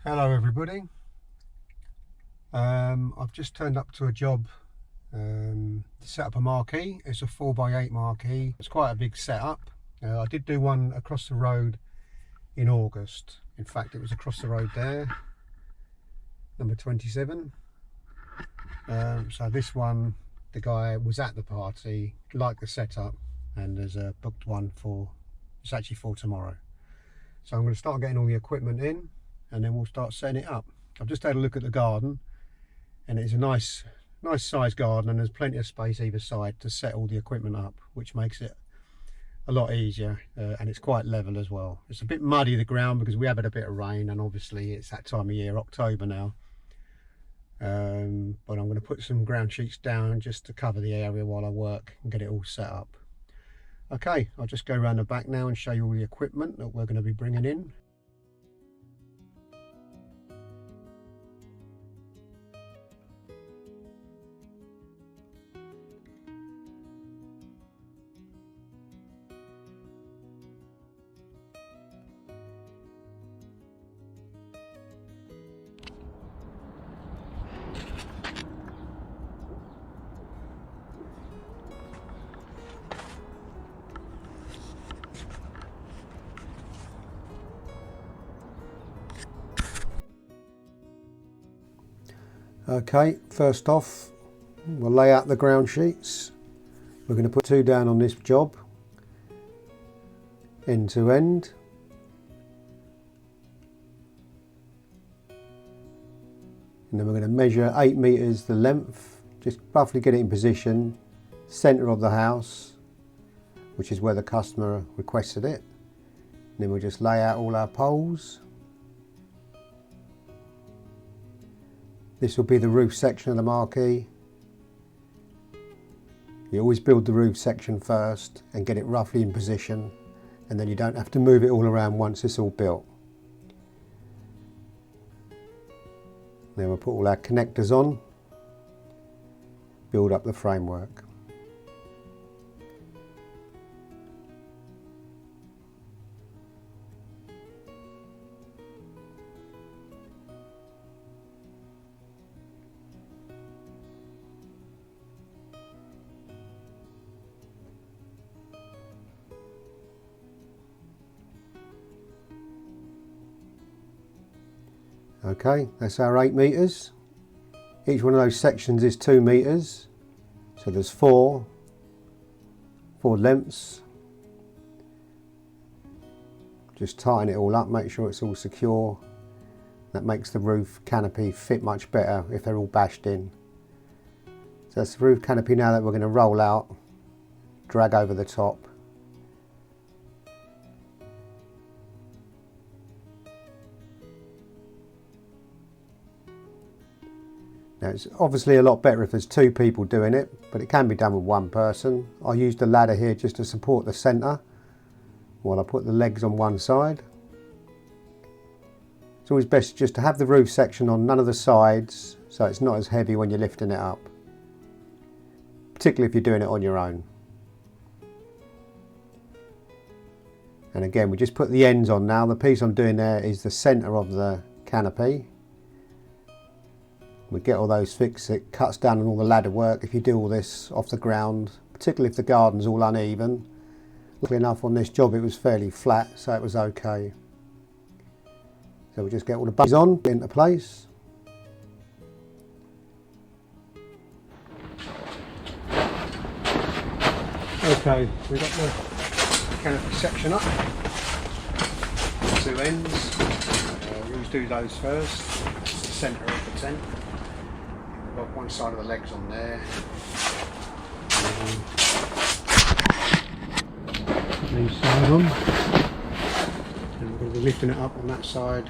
Hello everybody. I've just turned up to a job to set up a marquee. It's a 4x8 marquee. It's quite a big setup. I did do one across the road in August. In fact, it was across the road there, number 27. So this one, the guy was at the party, liked the setup, and there's a booked one it's actually for tomorrow. So I'm going to start getting all the equipment in, and then we'll start setting it up. I've just had a look at the garden, and it's a nice sized garden, and there's plenty of space either side to set all the equipment up, which makes it a lot easier, and it's quite level as well. It's a bit muddy, the ground, because we have had a bit of rain, and obviously it's that time of year, October now. But I'm going to put some ground sheets down just to cover the area while I work and get it all set up. Okay, I'll just go around the back now and show you all the equipment that we're going to be bringing in. Okay, first off, we'll lay out the ground sheets. We're going to put 2 down on this job, end to end. And then we're going to measure 8 meters the length, just roughly get it in position, center of the house, which is where the customer requested it. And then we'll just lay out all our poles. This will be the roof section of the marquee. You always build the roof section first and get it roughly in position, and then you don't have to move it all around once it's all built. Then we'll put all our connectors on, build up the framework. Okay, that's our 8 meters. Each one of those sections is 2 meters. So there's four lengths. Just tighten it all up, make sure it's all secure. That makes the roof canopy fit much better if they're all bashed in. So that's the roof canopy now that we're going to roll out, drag over the top. Now it's obviously a lot better if there's 2 people doing it, but it can be done with 1 person. I used a ladder here just to support the centre while I put the legs on one side. It's always best just to have the roof section on none of the sides, so it's not as heavy when you're lifting it up, particularly if you're doing it on your own. And again, we just put the ends on now. The piece I'm doing there is the centre of the canopy. We get all those fixed, it cuts down on all the ladder work if you do all this off the ground, particularly if the garden's all uneven. Luckily enough on this job it was fairly flat, so it was okay. So we just get all the bases on into place. Okay, we've got the canopy section up, 2 ends. We always do those first. It's the centre of the tent. Got one side of the legs on there, these side on, and we're going to be lifting it up on that side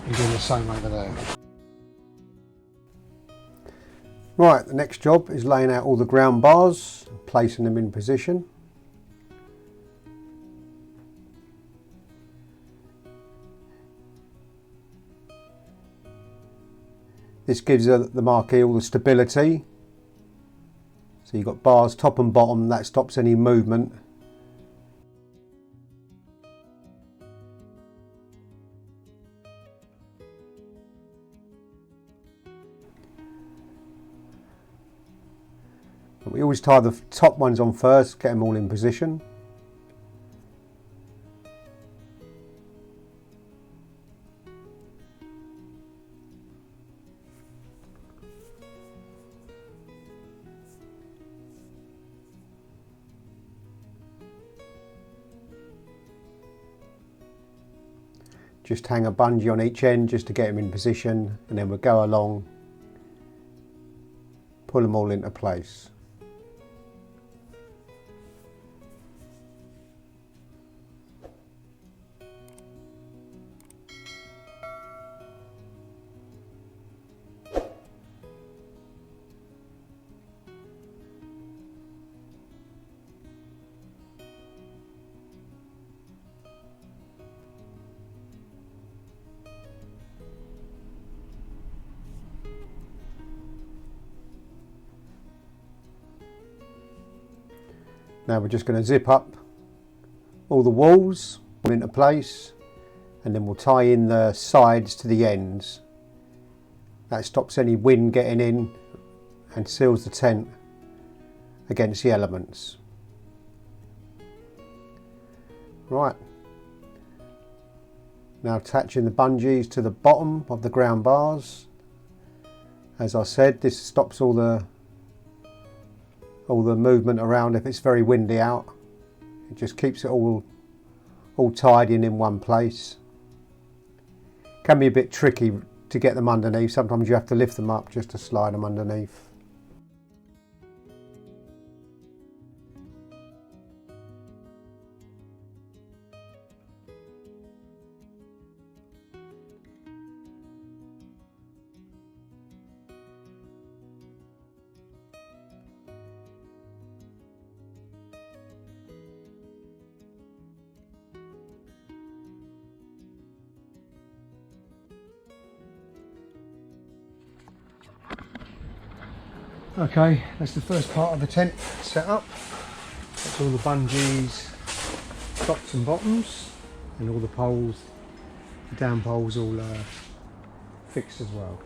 and doing the same over there. Right, the next job is laying out all the ground bars, placing them in position. This gives the marquee all the stability. So you've got bars top and bottom, that stops any movement. We always tie the top ones on first, get them all in position. Just hang a bungee on each end just to get them in position, and then we'll go along, pull them all into place. Now we're just going to zip up all the walls into place, and then we'll tie in the sides to the ends. That stops any wind getting in and seals the tent against the elements. Right, now attaching the bungees to the bottom of the ground bars. As I said, this stops all the movement around if it's very windy out. It just keeps it all tied in one place. Can be a bit tricky to get them underneath. Sometimes you have to lift them up just to slide them underneath. Okay, that's the first part of the tent set up. That's all the bungees, tops and bottoms, and all the poles, the down poles all fixed as well.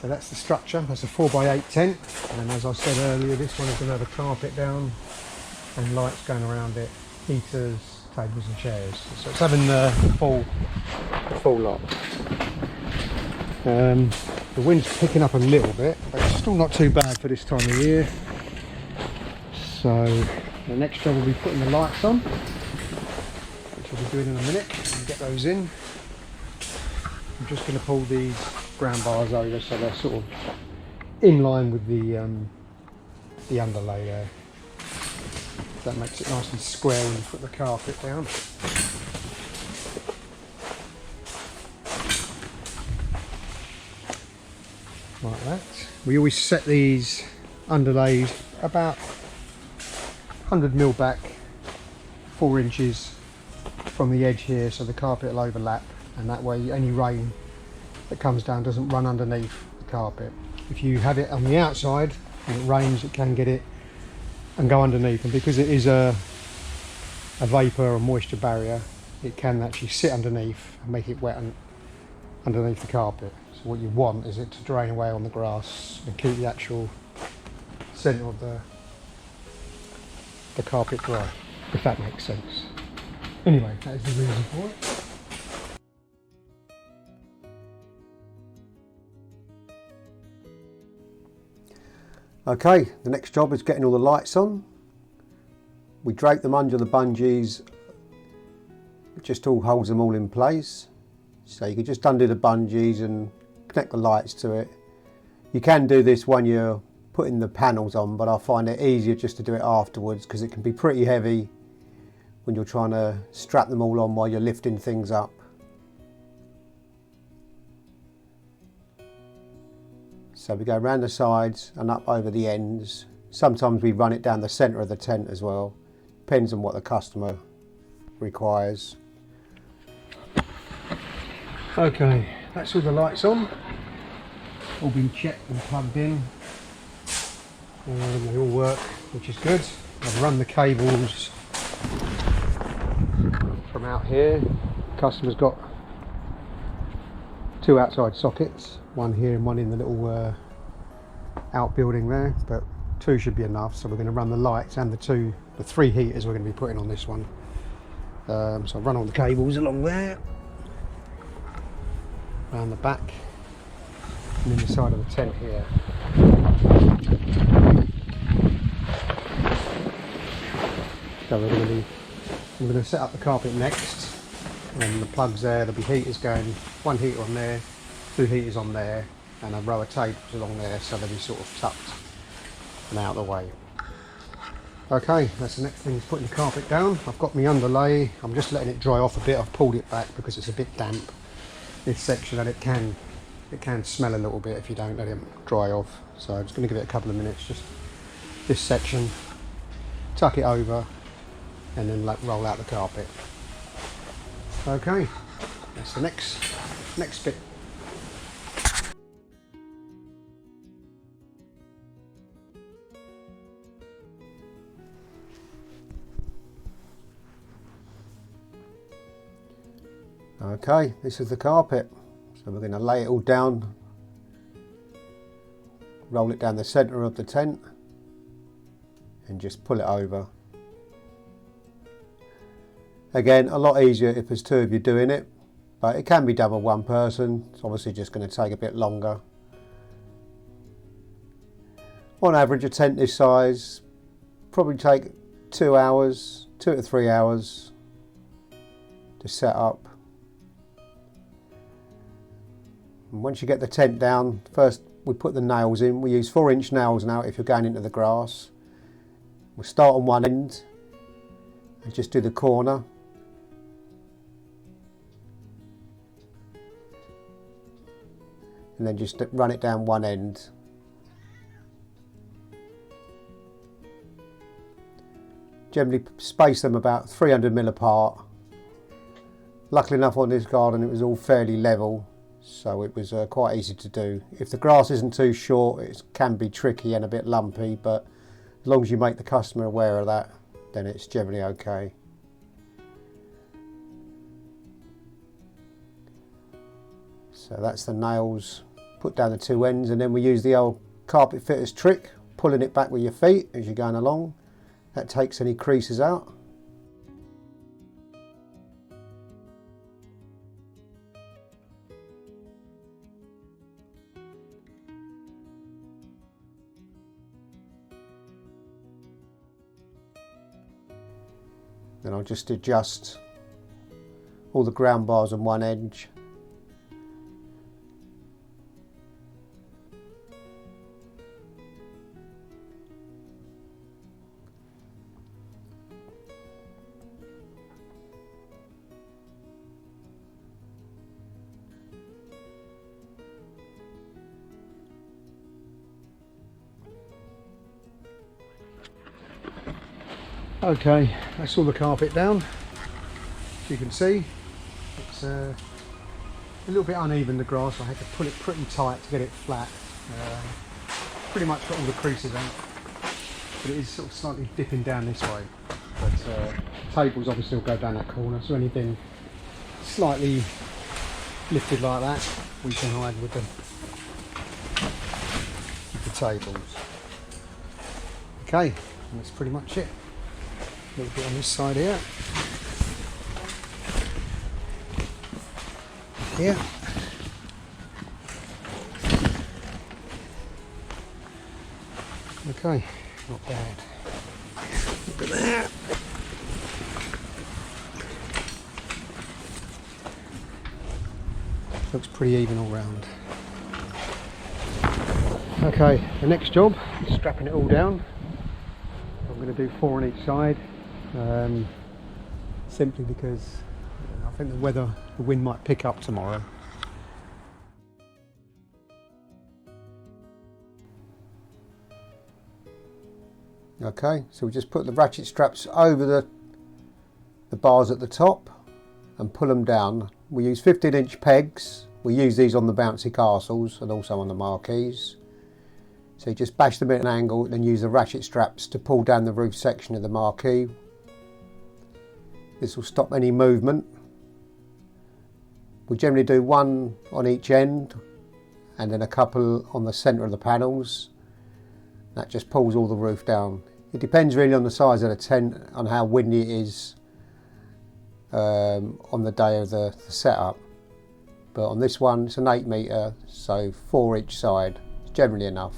So that's the structure. That's a 4x8 tent, and as I said earlier, this one is going to have a carpet down and lights going around it, heaters, tables and chairs. So it's having the full lot. The wind's picking up a little bit, but it's still not too bad for this time of year. So the next job will be putting the lights on, which I'll be doing in a minute, and get those in. I'm just going to pull these ground bars over so they're sort of in line with the underlay there. That makes it nice and square when you put the carpet down. Like that. We always set these underlays about 100mm back, 4 inches from the edge here, so the carpet will overlap, and that way any rain that comes down doesn't run underneath the carpet. If you have it on the outside and it rains, it can get it and go underneath, and because it is a vapour or moisture barrier, it can actually sit underneath and make it wet underneath the carpet. So what you want is it to drain away on the grass and keep the actual centre of the carpet dry, if that makes sense. Anyway, that is the reason for it. Okay, the next job is getting all the lights on. We drape them under the bungees, it just all holds them all in place. So you can just undo the bungees and connect the lights to it. You can do this when you're putting the panels on, but I find it easier just to do it afterwards because it can be pretty heavy when you're trying to strap them all on while you're lifting things up. So we go around the sides and up over the ends. Sometimes we run it down the centre of the tent as well. Depends on what the customer requires. Okay, that's all the lights on. All been checked and plugged in. They all work, which is good. I've run the cables from out here. Customer's got 2 outside sockets, one here and one in the little outbuilding there, but 2 should be enough. So we're going to run the lights and the 3 heaters we're going to be putting on this one. So I'll run all the cables along there, around the back, and in the side of the tent here. So I'm going to set up the carpet next, and the plugs there, there'll be heaters going, 1 heater on there, 2 heaters on there, and a row of tables along there, so they'll be sort of tucked and out of the way. Okay, that's the next thing, is putting the carpet down. I've got my underlay, I'm just letting it dry off a bit. I've pulled it back because it's a bit damp, this section, and it can smell a little bit if you don't let it dry off. So I'm just going to give it a couple of minutes, just this section, tuck it over, and then roll out the carpet. Okay, that's the next bit. Okay, this is the carpet. So we're going to lay it all down, roll it down the centre of the tent, and just pull it over. Again, a lot easier if there's 2 of you doing it, but it can be done with 1 person. It's obviously just going to take a bit longer. On average, a tent this size probably take 2 hours, 2 to 3 hours to set up. And once you get the tent down, first we put the nails in. We use 4-inch nails now if you're going into the grass. We'll start on one end and just do the corner. And then just run it down one end. Generally space them about 300mm apart. Luckily enough on this garden it was all fairly level, so it was quite easy to do. If the grass isn't too short, it can be tricky and a bit lumpy, but as long as you make the customer aware of that, then it's generally okay. So that's the nails, put down the 2 ends, and then we use the old carpet fitter's trick, pulling it back with your feet as you're going along. That takes any creases out. Then I'll just adjust all the ground bars on one edge. Okay, that's all the carpet down. As you can see, it's a little bit uneven, the grass. I had to pull it pretty tight to get it flat. Pretty much got all the creases out, but it is sort of slightly dipping down this way. But the tables obviously will go down that corner, so anything slightly lifted like that, we can hide with the tables. Okay, and that's pretty much it. A little bit on this side here. Here. Okay, not bad. Look at that. Looks pretty even all round. Okay, the next job is strapping it all down. I'm going to do 4 on each side. Simply because I think the wind might pick up tomorrow. Okay, so we just put the ratchet straps over the bars at the top and pull them down. We use 15-inch pegs. We use these on the bouncy castles and also on the marquees. So you just bash them at an angle and then use the ratchet straps to pull down the roof section of the marquee. This will stop any movement. We generally do 1 on each end and then a couple on the centre of the panels. That just pulls all the roof down. It depends really on the size of the tent, on how windy it is on the day of the setup. But on this one, it's an 8 metre, so 4 each side. It's generally enough.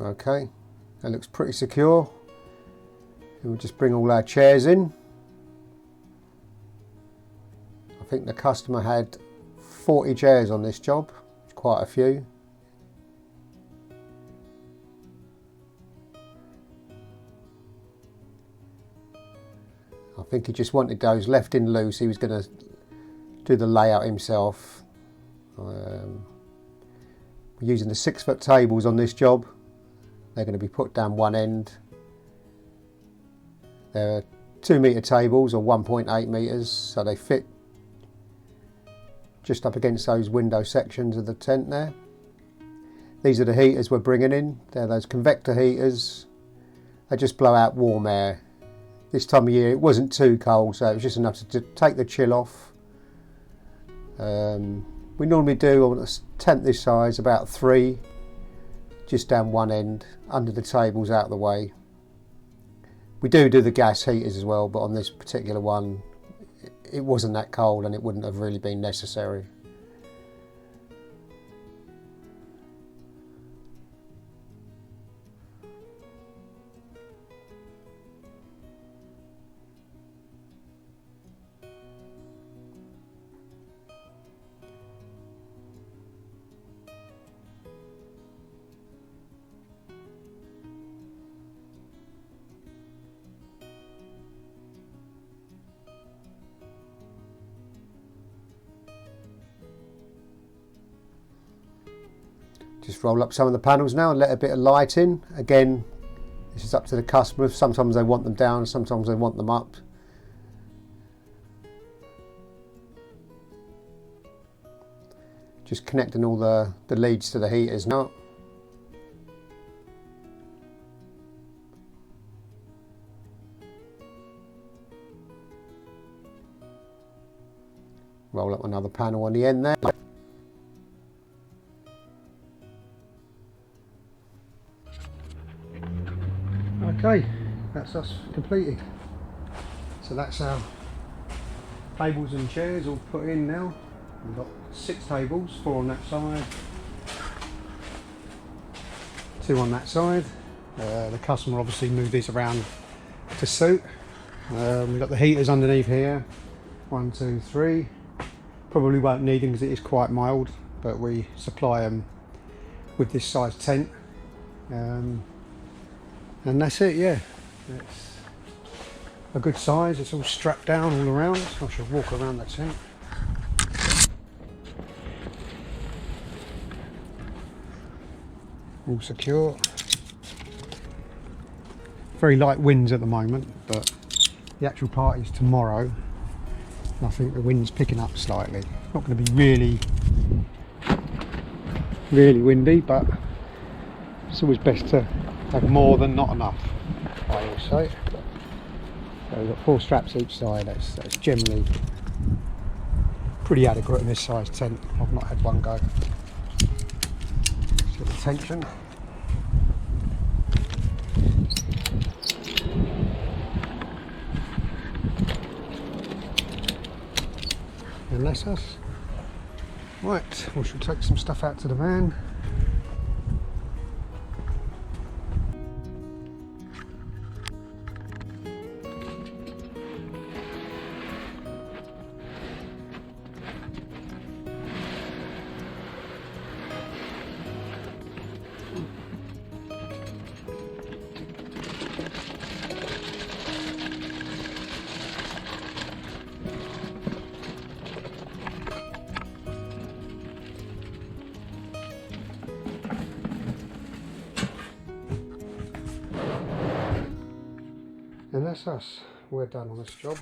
Okay, that looks pretty secure. And we'll just bring all our chairs in. I think the customer had 40 chairs on this job, quite a few. I think he just wanted those left in loose. He was going to do the layout himself. We're using the 6-foot tables on this job. They're going to be put down one end. They're 2 metre tables or 1.8 metres, so they fit just up against those window sections of the tent there. These are the heaters we're bringing in. They're those convector heaters. They just blow out warm air. This time of year it wasn't too cold, so it was just enough to take the chill off. We normally do on a tent this size about 3. Just down one end, under the tables, out of the way. We do the gas heaters as well, but on this particular one it wasn't that cold and it wouldn't have really been necessary. Just roll up some of the panels now and let a bit of light in. Again, this is up to the customer. Sometimes they want them down, sometimes they want them up. Just connecting all the leads to the heaters now. Roll up another panel on the end there. Okay, that's us completed. So that's our tables and chairs all put in now. We've got 6 tables, 4 on that side, 2 on that side. The customer obviously moved these around to suit. We've got the heaters underneath here, 1, 2, 3. Probably won't need them because it is quite mild, but we supply them with this size tent. And that's it, yeah. It's a good size, it's all strapped down all around. I should walk around the tent. All secure. Very light winds at the moment, but the actual party's tomorrow. And I think the wind's picking up slightly. It's not going to be really windy, but it's always best to have more than not enough, I always say. So we've got 4 straps each side. That's generally pretty adequate in this size tent. I've not had one go. Just get the tension. And that's us. Right, we shall take some stuff out to the van. And that's us. We're done on this job.